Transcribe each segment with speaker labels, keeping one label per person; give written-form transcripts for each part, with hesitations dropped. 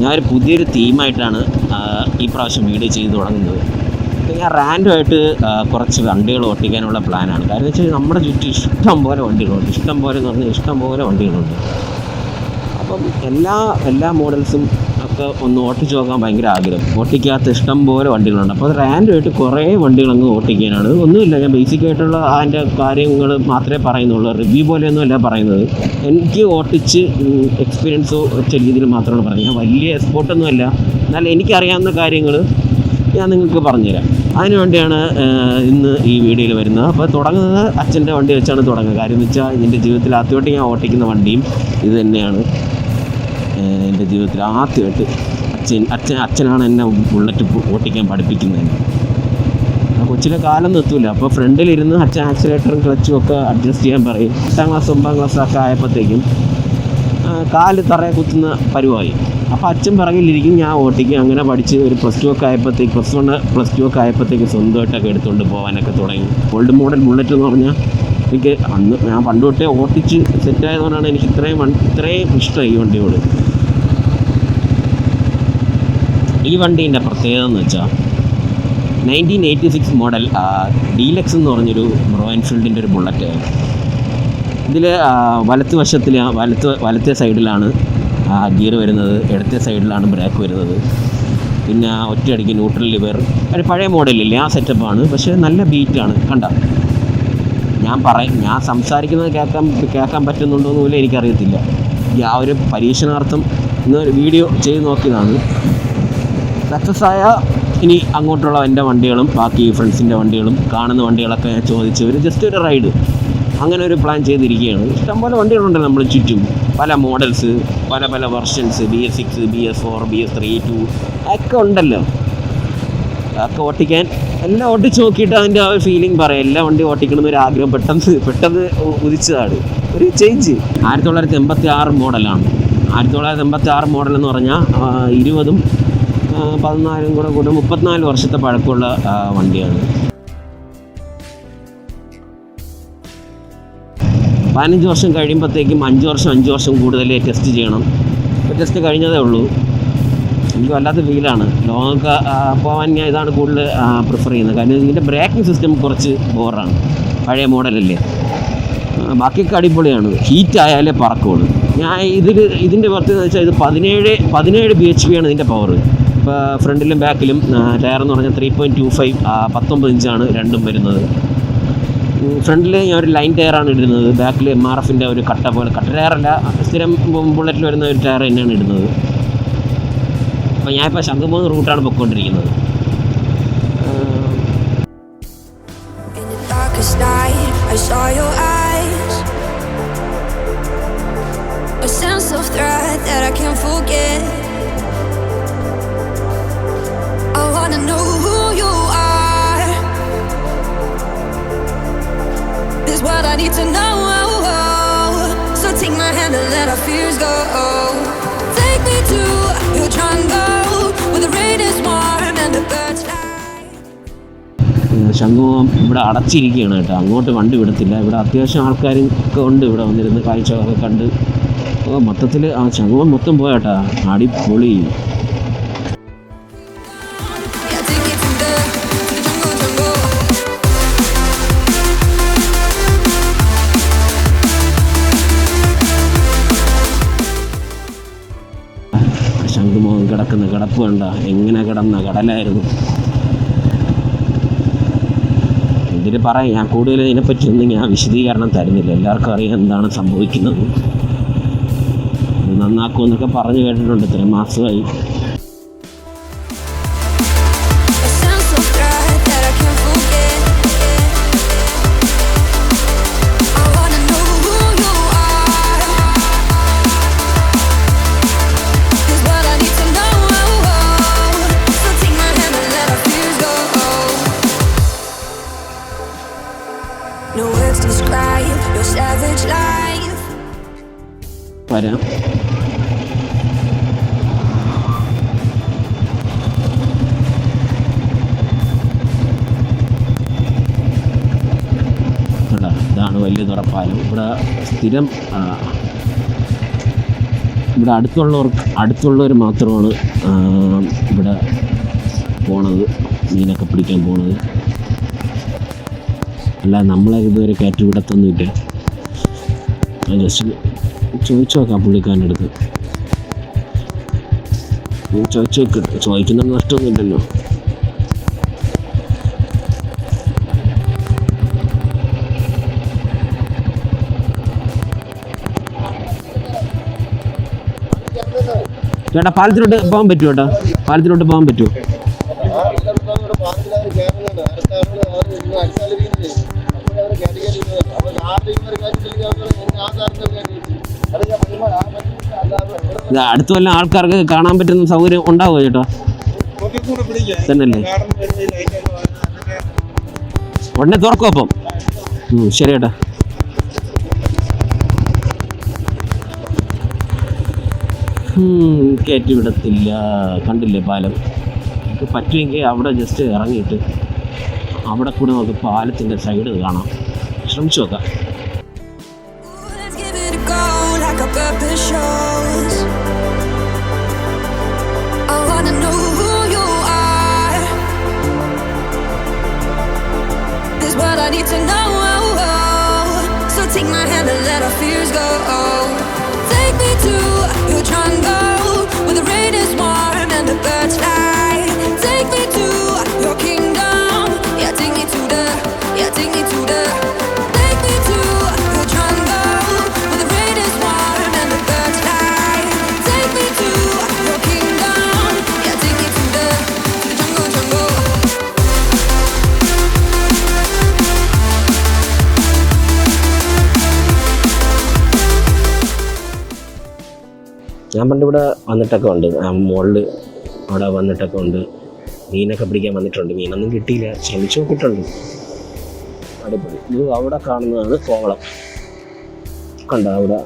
Speaker 1: ഞാനൊരു പുതിയൊരു തീമായിട്ടാണ് ഈ പ്രാവശ്യം വീഡിയോ ചെയ്ത് തുടങ്ങുന്നത്. ഞാൻ റാൻഡമായിട്ട് കുറച്ച് വണ്ടികൾ ഓട്ടിക്കാനുള്ള പ്ലാനാണ്. കാര്യം വെച്ചാൽ നമ്മുടെ ചുറ്റും ഇഷ്ടം പോലെ വണ്ടികളുണ്ട്. ഇഷ്ടം പോലെ എന്ന് പറഞ്ഞാൽ ഇഷ്ടം പോലെ വണ്ടികളുണ്ട്. അപ്പം എല്ലാ മോഡൽസും ഒക്കെ ഒന്ന് ഓട്ടിച്ച് നോക്കാൻ ഭയങ്കര ആഗ്രഹം. ഓട്ടിക്കാത്ത ഇഷ്ടം പോലെ വണ്ടികളുണ്ട്. അപ്പോൾ അത് റാൻഡമായിട്ട് കുറേ വണ്ടികളങ്ങ് ഓട്ടിക്കാനാണ്. ഒന്നുമില്ല, ഞാൻ ബേസിക്കായിട്ടുള്ള അതിൻ്റെ കാര്യങ്ങൾ മാത്രമേ പറയുന്നുള്ളൂ. റിവ്യൂ പോലെയൊന്നും അല്ല പറയുന്നത്. എനിക്ക് ഓട്ടിച്ച് എക്സ്പീരിയൻസ് വെച്ച രീതിയിൽ മാത്രമാണ് പറയുന്നത്. ഞാൻ വലിയ എക്സ്പോർട്ടൊന്നും അല്ല, എന്നാൽ എനിക്കറിയാവുന്ന കാര്യങ്ങൾ ഞാൻ നിങ്ങൾക്ക് പറഞ്ഞുതരാം. അതിനുവേണ്ടിയാണ് ഇന്ന് ഈ വീഡിയോയിൽ വരുന്നത്. അപ്പോൾ തുടങ്ങുന്നത് അച്ഛൻ്റെ വണ്ടി വെച്ചാണ് തുടങ്ങുന്നത്. കാര്യം എന്ന് വെച്ചാൽ എൻ്റെ ജീവിതത്തിൽ ആദ്യമായിട്ട് ഞാൻ ഓട്ടിക്കുന്ന വണ്ടിയും ഇത് തന്നെയാണ്. എൻ്റെ ജീവിതത്തിൽ ആദ്യമായിട്ട് അച്ഛനാണ് എന്നെ ബുള്ളറ്റ് ഓട്ടിക്കാൻ പഠിപ്പിക്കുന്നത്. കൊച്ചിലെ കാലൊന്നും എത്തൂല. അപ്പോൾ ഫ്രണ്ടിലിരുന്ന് അച്ഛൻ ആക്സിലേറ്ററും ക്ലച്ചും ഒക്കെ അഡ്ജസ്റ്റ് ചെയ്യാൻ പറയും. 8ാം ക്ലാസ് 9ാം ക്ലാസ്സൊക്കെ ആയപ്പോഴത്തേക്കും കാല് തറയെ കുത്തുന്ന പരുവായി. അപ്പോൾ അച്ഛൻ പിറകിലിരിക്കും, ഞാൻ ഓട്ടിക്കും. അങ്ങനെ പഠിച്ച് ഒരു +2 ഒക്കെ ആയപ്പോഴത്തേക്ക് +1 +2 ഒക്കെ ആയപ്പോഴത്തേക്ക് സ്വന്തമായിട്ടൊക്കെ എടുത്തുകൊണ്ട് പോകാനൊക്കെ തുടങ്ങി. ഓൾഡ് മോഡൽ ബുള്ളറ്റ് എന്ന് പറഞ്ഞാൽ എനിക്ക് അന്ന് ഞാൻ പണ്ട് തൊട്ടേ ഓട്ടിച്ച് സെറ്റായതുകൊണ്ടാണ് എനിക്ക് ഇത്രയും ഇഷ്ടം ഈ വണ്ടിയോട്. ഈ വണ്ടീൻ്റെ പ്രത്യേകത എന്ന് വെച്ചാൽ 1986 മോഡൽ ഡീലക്സ് എന്ന് പറഞ്ഞൊരു റോയൽ എൻഫീൽഡിൻ്റെ ഒരു ബുള്ളറ്റ്. ഇതിൽ വലത്തെ സൈഡിലാണ് ഗിയർ വരുന്നത്, ഇടത്തെ സൈഡിലാണ് ബ്രേക്ക് വരുന്നത്. പിന്നെ ഒറ്റയടിക്ക് ന്യൂട്രൽ ലിവർ. ഒരു പഴയ മോഡലില്ലേ, ആ സെറ്റപ്പാണ്. പക്ഷേ നല്ല ബീറ്റാണ്. കണ്ട ഞാൻ സംസാരിക്കുന്നത് കേൾക്കാൻ പറ്റുന്നുണ്ടോ എന്ന് പോലും എനിക്കറിയത്തില്ല. ആ ഒരു പരീക്ഷണാർത്ഥം ഇന്ന് വീഡിയോ ചെയ്ത് നോക്കിയതാണ്. സക്സസ് ആയ ഇനി അങ്ങോട്ടുള്ള എൻ്റെ വണ്ടികളും ബാക്കി ഫ്രണ്ട്സിൻ്റെ വണ്ടികളും കാണുന്ന വണ്ടികളൊക്കെ ഞാൻ ചോദിച്ച് ജസ്റ്റ് ഒരു റൈഡ് അങ്ങനെ ഒരു പ്ലാൻ ചെയ്തിരിക്കുകയാണ്. ഇഷ്ടംപോലെ വണ്ടികളുണ്ടല്ലോ നമ്മൾ ചുറ്റും, പല മോഡൽസ്, പല വെർഷൻസ്, BS6, BS4, BS3, 2 ഒക്കെ ഉണ്ടല്ലോ. അതൊക്കെ ഓട്ടിക്കാൻ എല്ലാം ഓട്ടിച്ച് നോക്കിയിട്ട് അതിൻ്റെ ആ ഒരു ഫീലിംഗ് പറയാം. എല്ലാ വണ്ടി ഓട്ടിക്കണമെന്നൊരു ആഗ്രഹം പെട്ടെന്ന് ഉദിച്ചതാണ്. ഒരു ചേഞ്ച്. 1986 മോഡലാണ്. 1986 മോഡൽ എന്ന് പറഞ്ഞാൽ 20ഉം 14ഉം കൂടെ 34 വർഷത്തെ പഴക്കമുള്ള വണ്ടിയാണ്. 15 വർഷം കഴിയുമ്പോഴത്തേക്കും 5 വർഷം കൂടുതൽ ടെസ്റ്റ് ചെയ്യണം. ഇപ്പോൾ ടെസ്റ്റ് കഴിഞ്ഞതേ ഉള്ളൂ. എനിക്ക് വല്ലാത്ത ഫീലാണ്. ലോങ്ങൊക്കെ പോകാൻ ഞാൻ ഇതാണ് കൂടുതൽ പ്രിഫർ ചെയ്യുന്നത്. കാരണം ഇതിൻ്റെ ബ്രേക്കിംഗ് സിസ്റ്റം കുറച്ച് ബോറാണ്. പഴയ മോഡലല്ലേ. ബാക്കിയൊക്കെ അടിപൊളിയാണ്. ഹീറ്റ് ആയാലേ പറക്കുള്ളൂ. ഞാൻ ഇതിൻ്റെ പ്രത്യേകത വെച്ചാൽ ഇത് 17 bhp ആണ് ഇതിൻ്റെ പവർ. ഇപ്പോൾ ഫ്രണ്ടിലും ബാക്കിലും ടയർ എന്ന് പറഞ്ഞാൽ 3.25 19 ഇഞ്ചാണ് രണ്ടും വരുന്നത്. ഫ്രണ്ടിൽ ഞാൻ ഒരു ലൈൻ ടയറാണ് ഇടുന്നത്. ബാക്കിൽ MRFൻ്റെ ഒരു കട്ട ടയറല്ല, സ്ഥിരം ബുള്ളറ്റിൽ വരുന്ന ഒരു ടയർ തന്നെയാണ് ഇടുന്നത്. അപ്പോൾ ഞാനിപ്പോൾ ശംഖുമുഖം റൂട്ടാണ് പൊയ്ക്കൊണ്ടിരിക്കുന്നത്.
Speaker 2: What I need to know, so take my hand and let our fears go. Take me to your jungle where the rain is warm and the birds fly.
Speaker 1: Shankhumukham ഇവിടെ അടച്ചിരിക്കുകയാണ് കേട്ടോ. അങ്ങോട്ട് വണ്ടി വിടത്തില്ല. ഇവിടെ അത്യാവശ്യം ആൾക്കാരും ഒക്കെ ഉണ്ട്. ഇവിടെ വന്നിരുന്ന് കാഴ്ചകളൊക്കെ കണ്ട് മൊത്തത്തിൽ ശംഖുമുഖം മൊത്തം പോയാട്ടാ. അടിപൊളി. ശംഖുമുഖം കിടക്കുന്ന കിടപ്പ് കണ്ട, എങ്ങനെ കിടന്ന കടലായിരുന്നു. എന്തിന് പറയാം, ഞാൻ കൂടുതൽ ഇതിനെപ്പറ്റിയൊന്നും ഞാൻ വിശദീകരണം തരുന്നില്ല. എല്ലാവർക്കും അറിയാം എന്താണ് സംഭവിക്കുന്നത്. നന്നാക്കുമെന്നൊക്കെ പറഞ്ഞു കേട്ടിട്ടുണ്ട്. ഇത്രയും മാസമായി. വരാം. ഇതാണ് വലിയ തുറപ്പാലം. ഇവിടെ സ്ഥിരം ഇവിടെ അടുത്തുള്ളവർ മാത്രമാണ് ഇവിടെ പോണത്, മീനൊക്കെ പിടിക്കാൻ പോണത്. അല്ല, നമ്മളെ ഇതുവരെ കയറ്റി വിടത്തൊന്നുമില്ല. ഞാൻ ജസ്റ്റ് ചോദിച്ചു നോക്കാം പുള്ളിക്കാരൻ്റെ അടുത്ത്. ചോദിക്കുന്ന നഷ്ടമൊന്നുമില്ലല്ലോ. ചേട്ടാ പാലത്തിലോട്ട് പോകാൻ പറ്റുമോ? ചേട്ടാ പാലത്തിലോട്ട് പോകാൻ പറ്റുമോ? അടുത്ത വല്ല ആൾക്കാർക്ക് കാണാൻ പറ്റുന്ന സൗകര്യം ഉണ്ടാവുമോ ചേട്ടാ? തന്നെയല്ലേ, ഉടനെ തുറക്കും അപ്പം. ശരി ചേട്ടാ. കയറ്റി വിടത്തില്ല, കണ്ടില്ലേ പാലം. നമുക്ക് പറ്റുമെങ്കിൽ അവിടെ ജസ്റ്റ് ഇറങ്ങിയിട്ട് അവിടെ കൂടെ നമുക്ക് പാലത്തിൻ്റെ സൈഡ് കാണാം. ശ്രമിച്ചു നോക്കാം.
Speaker 2: I need to know, so take my hand and let our fears go. Take me to your jungle where the rain is warm and the birds fly. Take me to your kingdom, yeah, take me to the, yeah, take me to the. Take me to your jungle where the rain is warm and the birds fly. Take me to your kingdom, yeah, take me to the jungle.
Speaker 1: ഞാൻ പണ്ടിവിടെ വന്നിട്ടൊക്കെ ഉണ്ട്, മുകളിൽ അവിടെ വന്നിട്ടൊക്കെ ഉണ്ട്. മീനൊക്കെ പിടിക്കാൻ വന്നിട്ടുണ്ട്. മീനൊന്നും കിട്ടിയില്ല, ശ്രമിച്ചു നോക്കിയിട്ടുണ്ട്. അടിപൊളി. ഇത് അവിടെ കാണുന്നതാണ് കോവളം. കണ്ട അവിടെ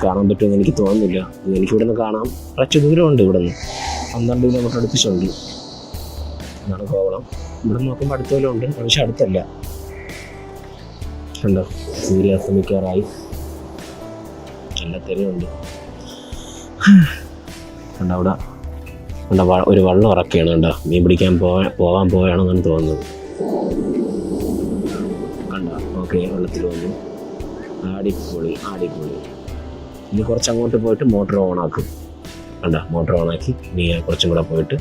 Speaker 1: കാണാൻ പറ്റുമെന്ന് എനിക്ക് തോന്നുന്നില്ല. എനിക്കിവിടെ നിന്ന് കാണാം, കുറച്ച് ദൂരമുണ്ട്. ഇവിടെ നിന്ന് 12 കിലോമീറ്റർ അടുപ്പിച്ചുണ്ട്. ഇതാണ് കോവളം. ഇവിടെ നോക്കുമ്പോൾ അടുത്ത പോലെ ഉണ്ട്, പക്ഷെ അടുത്തല്ല. കണ്ടോ, സൂര്യാസ്തമിക്കാറായി. നല്ല തിരയുണ്ട്. കണ്ട അവിടെ ഒരു വള്ളം ഇറക്കുകയാണ്. കണ്ട, മീൻ പിടിക്കാൻ പോകാൻ പോവുകയാണെന്നാണ് തോന്നുന്നത്. കണ്ട, ഓക്കെ, വെള്ളത്തിൽ വന്നു. അടിപൊളി. ഇനി കുറച്ച് അങ്ങോട്ട് പോയിട്ട് മോട്ടർ ഓണാക്കും. കണ്ട, മോട്ടർ ഓണാക്കി നീ കുറച്ചും കൂടെ പോയിട്ട്.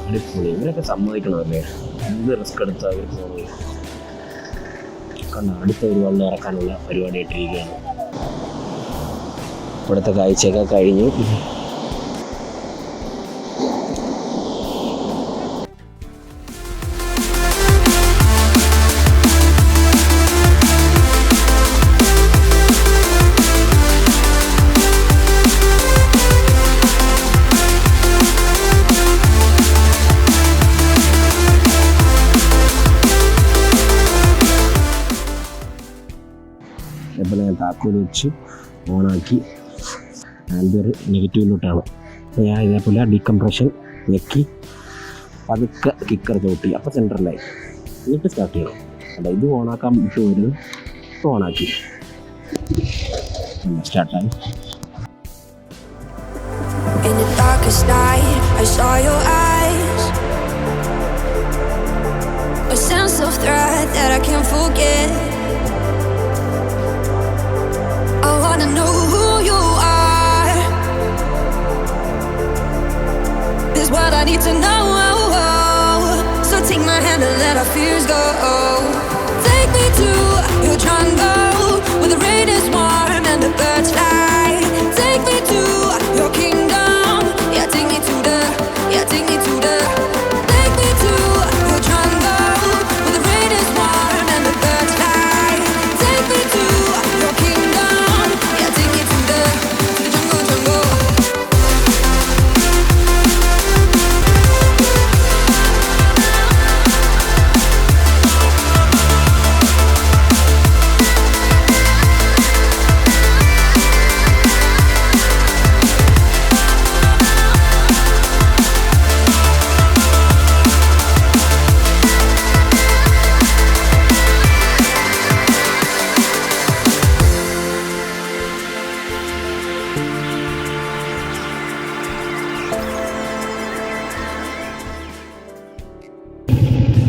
Speaker 1: അടിപൊളി. ഇവരൊക്കെ സമ്മതിക്കണമല്ലേ, എന്ത് റിസ്ക് എടുത്താൽ അവർ പോകുന്നത്. കണ്ട, അടുത്ത ഒരു വള്ളം ഇറക്കാനുള്ള പരിപാടി ഇട്ടിരിക്കുകയാണ്. ഇവിടുത്തെ കാഴ്ചയൊക്കെ കഴിഞ്ഞു. എപ്പോൾ ഞാൻ താക്കോൽ വെച്ച് ഓണാക്കി. ആൻഡർ നെഗറ്റീവിലോട്ടാണ്. അപ്പോൾ ഞാൻ ഇതേപോലെ ഡീകംപ്രഷൻ ഞെക്കി പതുക്കെ കിക്കർ ചവിട്ടി. അപ്പോൾ സെൻറ്ററിലായി. എന്നിട്ട് സ്റ്റാർട്ട് ചെയ്യണം. അല്ല, ഇത് ഓണാക്കാൻ വിട്ടു വരുന്നു. ഇപ്പോൾ ഓണാക്കി സ്റ്റാർട്ടായി.
Speaker 2: In the darkest night, I saw your eyes. A sense of threat that I can't forget. I wanna know who you are. This what I need to know. So take my hand and let our fears go. Take me to your jungle where the rain is warm and the birds fly. Take me to your kingdom, yeah, take me to the, yeah, take me to the. Take me to your jungle where the rain is warm and the birds fly. Take me to your kingdom, yeah, take me to the jungle.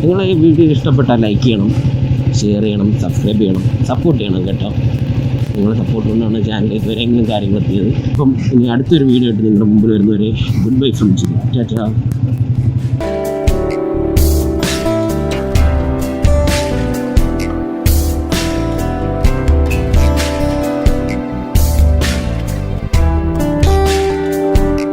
Speaker 1: നിങ്ങൾ ഈ video ഇഷ്ടപ്പെട്ടാൽ like ചെയ്യണം, share ചെയ്യണം, subscribe ചെയ്യണം, support ചെയ്യണം കേട്ടോ. നിങ്ങളുടെ support കൊണ്ടാണ് ചാനലിൽ ഇതുവരെയെങ്കിലും കാര്യങ്ങൾ എത്തിയത്. അപ്പം ഇനി അടുത്തൊരു വീഡിയോ ആയിട്ട് നിങ്ങളുടെ മുമ്പിൽ വരുന്നവരെ good bye from Jithi. Tata.